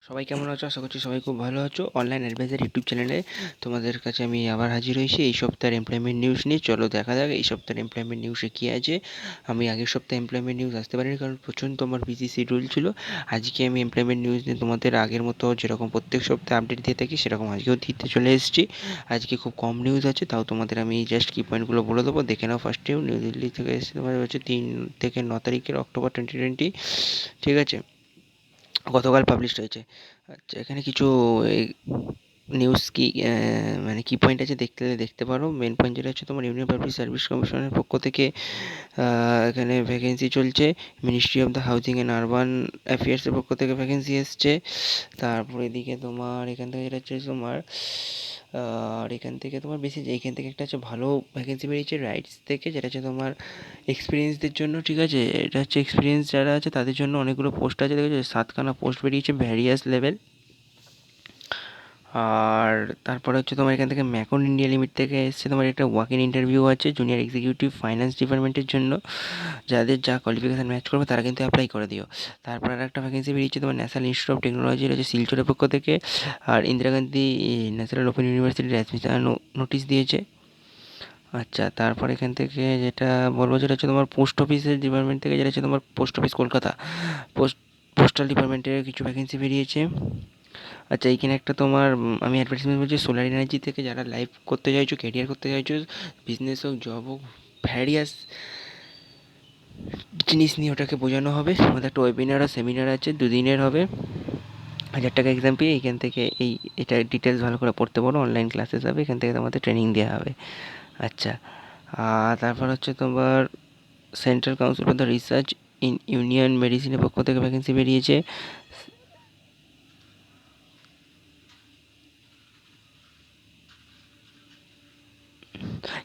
সবাই কেমন আছো? আশা করছি সবাই খুব ভালো আছো। অনলাইন অ্যাডভাইজার ইউটিউব চ্যানেলে তোমাদের কাছে আমি আবার হাজির হয়েছি এই সপ্তাহের এমপ্লয়মেন্ট নিউজ নিয়ে। চলো দেখা যাক এই সপ্তাহের এমপ্লয়মেন্ট নিউজে কী আছে। আমি আগের সপ্তাহে এমপ্লয়মেন্ট নিউজ আসতে পারিনি কারণ প্রচণ্ড আমার বিজি শিডিউল ছিল। আজকে আমি এমপ্লয়মেন্ট নিউজ নিয়ে তোমাদের আগের মতো যেরকম প্রত্যেক সপ্তাহে আপডেট দিয়ে থাকি সেরকম আজকেও দিতে চলে এসেছি। আজকে খুব কম নিউজ আছে, তাও তোমাদের আমি জাস্ট কি পয়েন্টগুলো বলে দেবো, দেখে নাও। ফার্স্টেও নিউ দিল্লি থেকে এসেছে তোমাদের হচ্ছে 3 থেকে 9 তারিখের অক্টোবর 2020, ঠিক আছে, গতকাল পাবলিশড হয়েছে। আচ্ছা, এখানে কিছু এই নিউজ কি মানে কি পয়েন্ট আছে দেখতে পারো। মেন পয়েন্ট যেটা হচ্ছে তোমার ইউনিয়ন পাবলিক সার্ভিস কমিশনের পক্ষ থেকে এখানে ভ্যাকেন্সি চলছে। Ministry of the housing and urban অ্যাফেয়ার্সের পক্ষ থেকে ভ্যাকেন্সি এসছে। তারপর এদিকে তোমার এখান থেকে যেটা হচ্ছে তোমার আর এখান থেকে তোমার বেশি এইখান থেকে একটা হচ্ছে ভালো ভ্যাকেন্সি বেরিয়েছে রাইটস থেকে, যেটা হচ্ছে তোমার এক্সপিরিয়েন্সদের জন্য, ঠিক আছে। এটা হচ্ছে এক্সপিরিয়েন্স যারা আছে তাদের জন্য অনেকগুলো পোস্ট আছে, ঠিক আছে, 7খানা পোস্ট বেরিয়েছে ভ্যারিয়াস লেভেল। আর তারপরে হচ্ছে তোমার এখান থেকে ম্যাকন ইন্ডিয়া লিমিট থেকে এসছে তোমার একটা ওয়াক ইন ইন্টারভিউ আছে জুনিয়র এক্সিকিউটিভ ফাইন্যান্স ডিপার্টমেন্টের জন্য। যাদের যা কোয়ালিফিকেশান ম্যাচ করবে তারা কিন্তু অ্যাপ্লাই করে দিও। তারপর আর একটা ভ্যাকেন্সি বেরিয়েছে তোমার ন্যাশনাল ইনস্টিটিউট অফ টেকনোলজির হচ্ছে শিলচরের পক্ষ থেকে। আর ইন্দিরা গান্ধী ন্যাশনাল ওপেন ইউনিভার্সিটির অ্যাডমিশন নোটিশ দিয়েছে। আচ্ছা, তারপর এখান থেকে যেটা বলবো যেটা হচ্ছে তোমার পোস্ট অফিসের ডিপার্টমেন্ট থেকে, যেটা হচ্ছে তোমার পোস্ট অফিস কলকাতা পোস্টাল ডিপার্টমেন্টের কিছু ভ্যাকেন্সি বেরিয়েছে। আচ্ছা, এইখানে একটা তোমার আমি অ্যাডভার্টাইজমেন্ট বলছি, সোলার এনার্জি থেকে যারা লাইভ করতে চাইছো, কেরিয়ার করতে চাইছো, বিজনেস হোক জব হোক, ভ্যারিয়াস জিনিস নিয়ে ওটাকে বোঝানো হবে। আমাদের একটা ওয়েবিনার আর সেমিনার আছে, 2 দিনের হবে। 1000 টাকা এক্সাম ফি। এইখান থেকে এটা ডিটেলস ভালো করে পড়তে পারো। অনলাইন ক্লাসেস হবে, এখান থেকে তোমাদের ট্রেনিং দেওয়া হবে। আচ্ছা, আর তারপর হচ্ছে তোমার central council for the research in union মেডিসিনের পক্ষ থেকে ভ্যাকেন্সি বেরিয়েছে।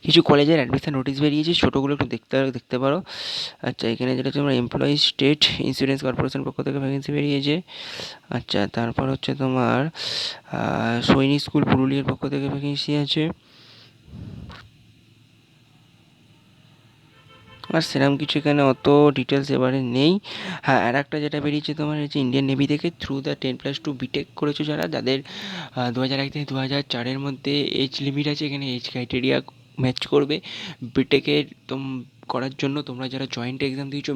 কিছু কলেজের অ্যাডমিশন নোটিশ বেরিয়েছে, ছোটোগুলো একটু দেখতে পারো। আচ্ছা, এখানে যেটা হচ্ছে তোমার এমপ্লয়ি স্টেট ইন্স্যুরেন্স কর্পোরেশন পক্ষ থেকে ভ্যাকেন্সি বেরিয়েছে। আচ্ছা, তারপর হচ্ছে তোমার সৈনিক স্কুল পুরুলিয়ার পক্ষ থেকে ভ্যাকেন্সি আছে। আর সেরকম কিছু এখানে অত ডিটেলস এবারে নেই। হ্যাঁ, আর একটা যেটা বেরিয়েছে তোমার হচ্ছে ইন্ডিয়ান নেভি থেকে থ্রু দ্য 10+2 বিটেক করেছো যারা, যাদের 2001 থেকে 2004-এর মধ্যে এজ লিমিট আছে, এখানে এজ ক্রাইটেরিয়া ম্যাচ করবে বিটেকের করার জন্য। তোমরা যারা জয়েন্ট এক্সাম দিয়েছো,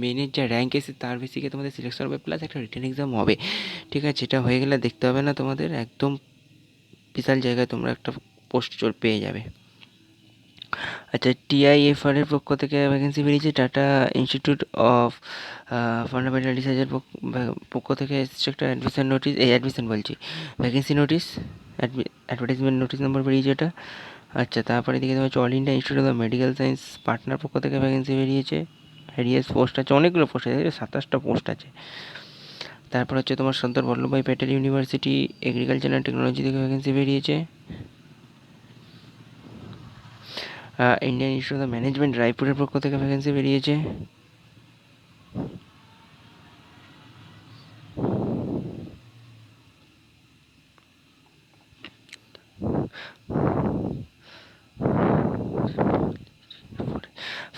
মেনের যা র্যাঙ্ক এসে তার বেসিকে তোমাদের সিলেকশন হবে, প্লাস একটা রিটেন এক্সাম হবে, ঠিক আছে। এটা হয়ে গেলে দেখতে হবে না তোমাদের, একদম বিশাল জায়গায় তোমরা একটা পোস্ট পেয়ে যাবে। আচ্ছা, টিআইএফআর এর পক্ষ থেকে ভ্যাকেন্সি বেরিয়েছে। টাটা ইনস্টিটিউট অফ ফান্ডামেন্টাল রিসার্চের পক্ষ থেকে এসছে একটা অ্যাডমিশন নোটিশ, অ্যাডমিশন বলছি, ভ্যাকেন্সি নোটিশ, অ্যাডভার্টাইজমেন্ট নোটিশ নম্বর বেরিয়েছে এটা। আচ্ছা, তারপরে দিকে তোমার হচ্ছে all India institute of medical science partner পক্ষ থেকে ভ্যাকেন্সি বেরিয়েছে। ভ্যারিয়াস পোস্ট আছে, অনেকগুলো পোস্ট আছে, 27টা পোস্ট আছে। তারপর হচ্ছে তোমার Sardar Vallabhbhai Patel university agriculture and technology থেকে ভ্যাকেন্সি বেরিয়েছে। ইন্ডিয়ান ইনস্টিটিউট অফ ম্যানেজমেন্ট রায়পুরের পক্ষ থেকে ভ্যাকেন্সি বেরিয়েছে।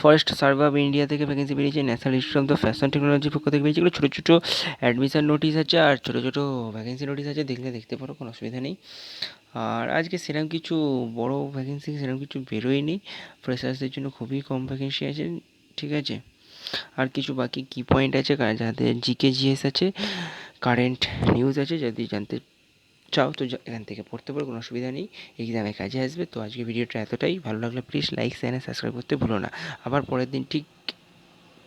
ফরেস্ট সার্ভে অফ ইন্ডিয়া থেকে ভ্যাকেন্সি বেরিয়েছে। National institute of the fashion টেকনোলজির পক্ষ থেকে বেরিয়েছে। এগুলো ছোটো ছোটো অ্যাডমিশন নোটিশ আছে আর ছোটো ছোটো ভ্যাকেন্সি নোটিশ আছে, দেখতে পারো, কোনো অসুবিধা নেই। আর আজকে সেরকম কিছু বড় ভ্যাকেন্সি সেরকম কিছু বেরোয়নি। ফ্রেশার্সদের জন্য খুবই কম ভ্যাকেন্সি আছে, ঠিক আছে। আর কিছু বাকি কি পয়েন্ট আছে, যাদের জিকে জিএস আছে, কারেন্ট নিউজ আছে, যদি জানতে চাও তো এখান থেকে পড়তে পারো, কোনো অসুবিধা নেই, এক্সামে কাজে আসবে। তো আজকে ভিডিওটা এতটাই। ভালো লাগলে প্লিজ লাইক চ্যানেল সাবস্ক্রাইব করতে ভুলো না। আবার পরের দিন ঠিক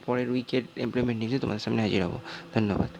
পরের উইকের এমপ্লয়মেন্ট নিউজে তোমাদের সামনে হাজির হবো। ধন্যবাদ।